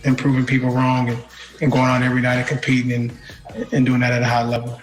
and proving people wrong and going out every night and competing and doing that at a high level.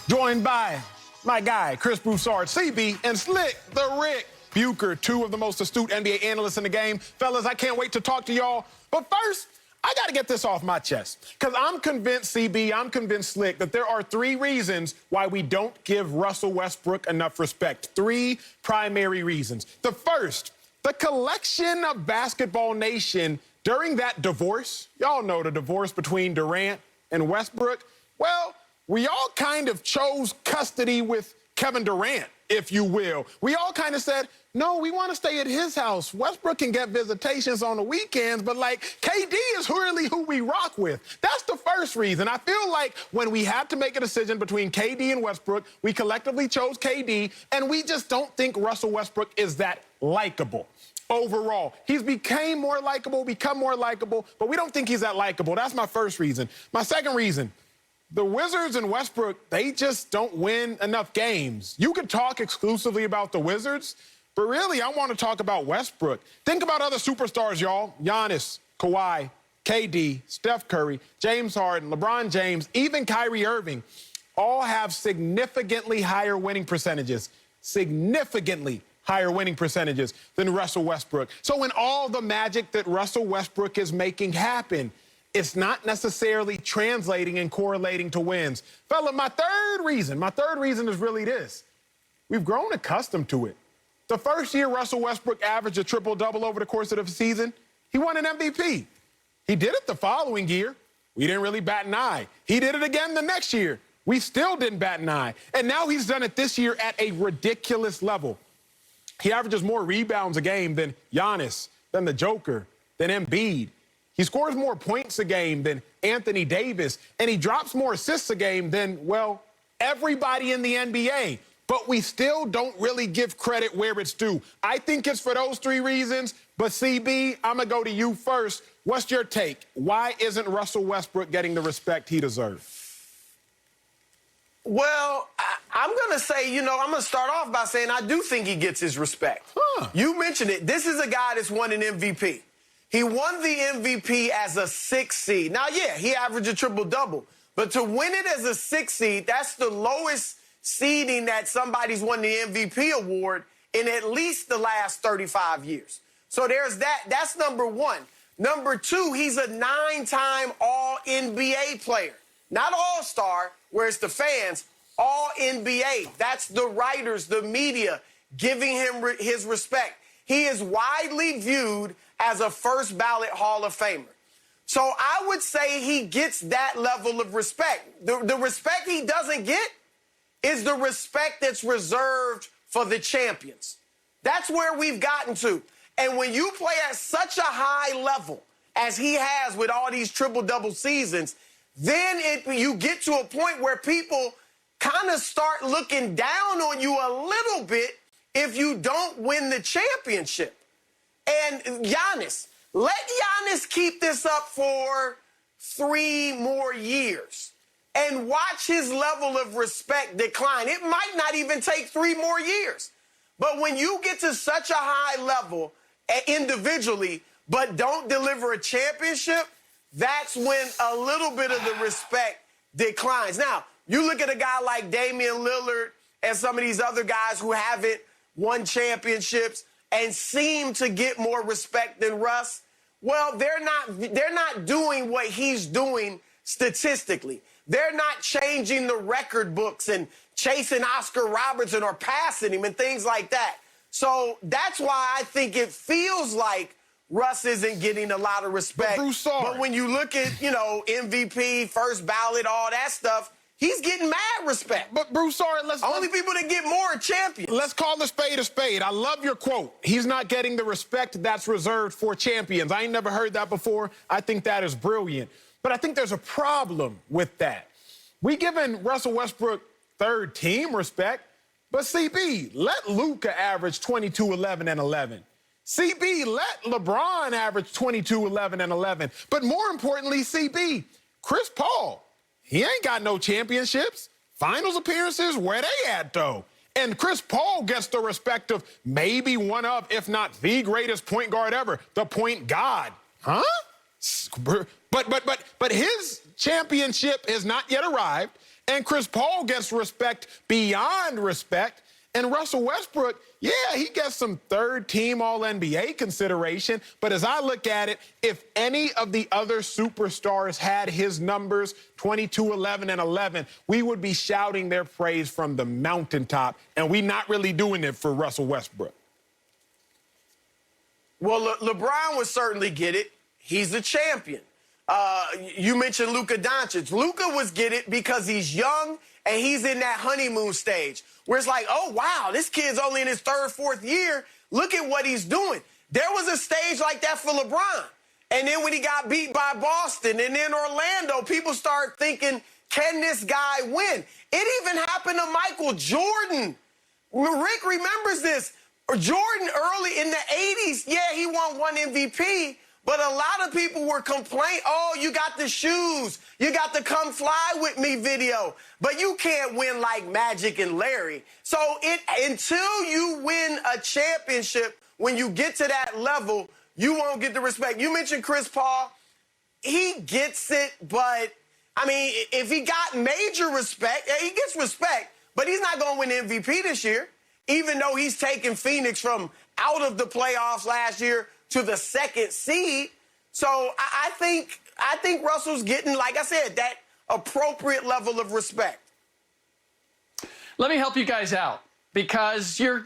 Joined by my guy, Chris Broussard, CB, and Slick the Rick Bucher, two of the most astute NBA analysts in the game. Fellas, I can't wait to talk to y'all. But first, I got to get this off my chest, because I'm convinced, CB, I'm convinced, Slick, that there are 3 reasons why we don't give Russell Westbrook enough respect. 3 primary reasons. The first, the collection of Basketball Nation during that divorce. Y'all know the divorce between Durant and Westbrook. Well, we all kind of chose custody with Kevin Durant, if you will. We all kind of said, no, we want to stay at his house. Westbrook can get visitations on the weekends, but, like, KD is really who we rock with. That's the first reason. I feel like when we had to make a decision between KD and Westbrook, we collectively chose KD, and we just don't think Russell Westbrook is that likable. Overall, he's become more likable, but we don't think he's that likable. That's my first reason. My second reason, the Wizards and Westbrook, they just don't win enough games. You could talk exclusively about the Wizards, but really, I want to talk about Westbrook. Think about other superstars, y'all. Giannis, Kawhi, KD, Steph Curry, James Harden, LeBron James, even Kyrie Irving, all have significantly higher winning percentages. Significantly higher winning percentages than Russell Westbrook. So when all the magic that Russell Westbrook is making happen, it's not necessarily translating and correlating to wins. Fella, my third reason is really this. We've grown accustomed to it. The first year Russell Westbrook averaged a triple-double over the course of the season, he won an MVP. He did it the following year. We didn't really bat an eye. He did it again the next year. We still didn't bat an eye. And now he's done it this year at a ridiculous level. He averages more rebounds a game than Giannis, than the Joker, than Embiid. He scores more points a game than Anthony Davis, and he drops more assists a game than, well, everybody in the NBA. But we still don't really give credit where it's due. I think it's for those 3 reasons, but CB, I'm going to go to you first. What's your take? Why isn't Russell Westbrook getting the respect he deserves? Well, I'm going to say, I'm going to start off by saying I do think he gets his respect. You mentioned it. This is a guy that's won an MVP. He won the MVP as a 6th seed. Now, yeah, he averaged a triple-double. But to win it as a 6th seed, that's the lowest seeding that somebody's won the MVP award in at least the last 35 years. So there's that. That's number 1. Number 2, he's a 9-time All-NBA player. Not All-Star, where it's the fans, All-NBA. That's the writers, the media, giving him his respect. He is widely viewed as a first-ballot Hall of Famer. So I would say he gets that level of respect. The respect he doesn't get is the respect that's reserved for the champions. That's where we've gotten to. And when you play at such a high level as he has with all these triple-double seasons, then you get to a point where people kind of start looking down on you a little bit if you don't win the championship. And Giannis, let Giannis keep this up for 3 more years and watch his level of respect decline. It might not even take 3 more years. But when you get to such a high level individually but don't deliver a championship, that's when a little bit of the respect declines. Now, you look at a guy like Damian Lillard and some of these other guys who haven't won championships and seem to get more respect than Russ. Well, they're not doing what he's doing statistically. They're not changing the record books and chasing Oscar Robertson or passing him and things like that. So that's why I think it feels like Russ isn't getting a lot of respect. But when you look at, MVP, first ballot, all that stuff, he's getting mad respect. But Broussard, only people that get more are champions. Let's call a spade a spade. I love your quote. He's not getting the respect that's reserved for champions. I ain't never heard that before. I think that is brilliant. But I think there's a problem with that. We giving Russell Westbrook 3rd team respect, but CB, let Luka average 22, 11, and 11. CB, let LeBron average 22, 11, and 11. But more importantly, CB, Chris Paul, he ain't got no championships. Finals appearances, where they at, though? And Chris Paul gets the respect of maybe one of, if not the greatest point guard ever, the point god. Huh? But his championship has not yet arrived, and Chris Paul gets respect beyond respect. And Russell Westbrook, yeah, he gets some third-team All-NBA consideration. But as I look at it, if any of the other superstars had his numbers, 22, 11, and 11, we would be shouting their praise from the mountaintop. And we're not really doing it for Russell Westbrook. Well, LeBron would certainly get it. He's a champion. You mentioned Luka Doncic. Luka was get it because he's young and he's in that honeymoon stage where it's like, oh, wow, this kid's only in his third, fourth year. Look at what he's doing. There was a stage like that for LeBron. And then when he got beat by Boston and then Orlando, people start thinking, can this guy win? It even happened to Michael Jordan. Rick remembers this. Jordan early in the 80s, yeah, he won one MVP, but a lot of people were complaining, oh, you got the shoes, you got the come fly with me video, but you can't win like Magic and Larry. So until you win a championship, when you get to that level, you won't get the respect. You mentioned Chris Paul. He gets it, but, I mean, if he got major respect, he gets respect, but he's not going to win MVP this year, even though he's taken Phoenix from out of the playoffs last year to the second seed. So I think Russell's getting, like I said, that appropriate level of respect. Let me help you guys out, because you're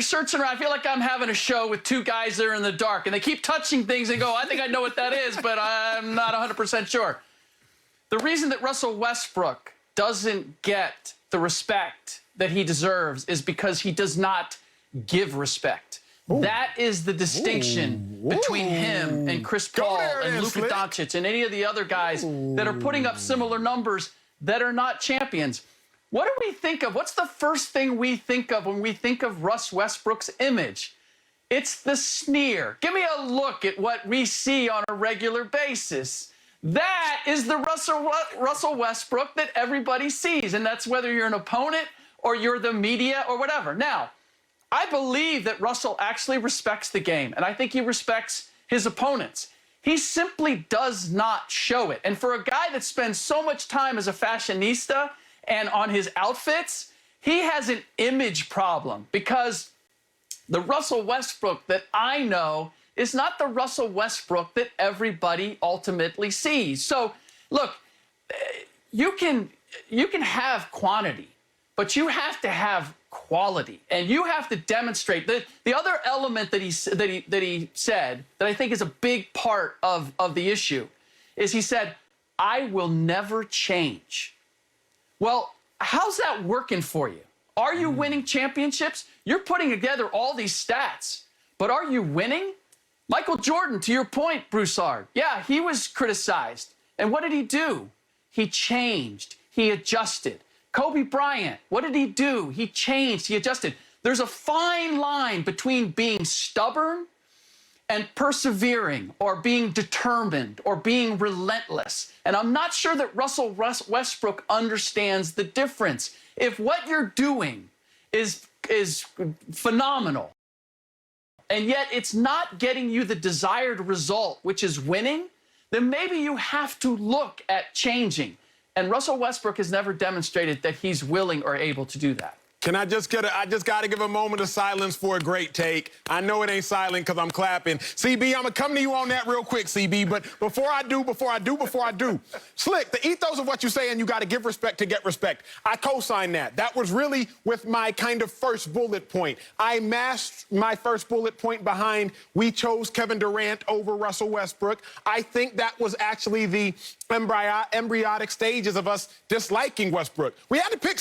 searching around. I feel like I'm having a show with two guys that are in the dark, and they keep touching things and go, I think I know what that is, but I'm not 100% sure. The reason that Russell Westbrook doesn't get the respect that he deserves is because he does not give respect. Ooh. That is the distinction between him and Chris Paul and Luka Doncic and any of the other guys that are putting up similar numbers that are not champions. What do we think of? What's the first thing we think of when we think of Russ Westbrook's image? It's the sneer. Give me a look at what we see on a regular basis. That is the Russell Westbrook that everybody sees, and that's whether you're an opponent or you're the media or whatever. Now, I believe that Russell actually respects the game, and I think he respects his opponents. He simply does not show it. And for a guy that spends so much time as a fashionista and on his outfits, he has an image problem, because the Russell Westbrook that I know is not the Russell Westbrook that everybody ultimately sees. So, look, you can have quantity, but you have to have quality, and you have to demonstrate. The other element that he said that I think is a big part of the issue is he said, I will never change. Well, how's that working for you? Are you winning championships? You're putting together all these stats, but are you winning? Michael Jordan, to your point, Broussard, yeah, he was criticized. And what did he do? He changed. He adjusted. Kobe Bryant, what did he do? He changed. He adjusted. There's a fine line between being stubborn and persevering, or being determined, or being relentless. And I'm not sure that Russell Westbrook understands the difference. If what you're doing is phenomenal, and yet it's not getting you the desired result, which is winning, then maybe you have to look at changing. And Russell Westbrook has never demonstrated that he's willing or able to do that. Can I just I just got to give a moment of silence for a great take. I know it ain't silent because I'm clapping. CB, I'm going to come to you on that real quick, CB. But before I do, Slick, the ethos of what you're saying, you got to give respect to get respect. I co-sign that. That was really with my kind of first bullet point. I masked my first bullet point behind we chose Kevin Durant over Russell Westbrook. I think that was actually the embryonic stages of us disliking Westbrook. We had to pick something.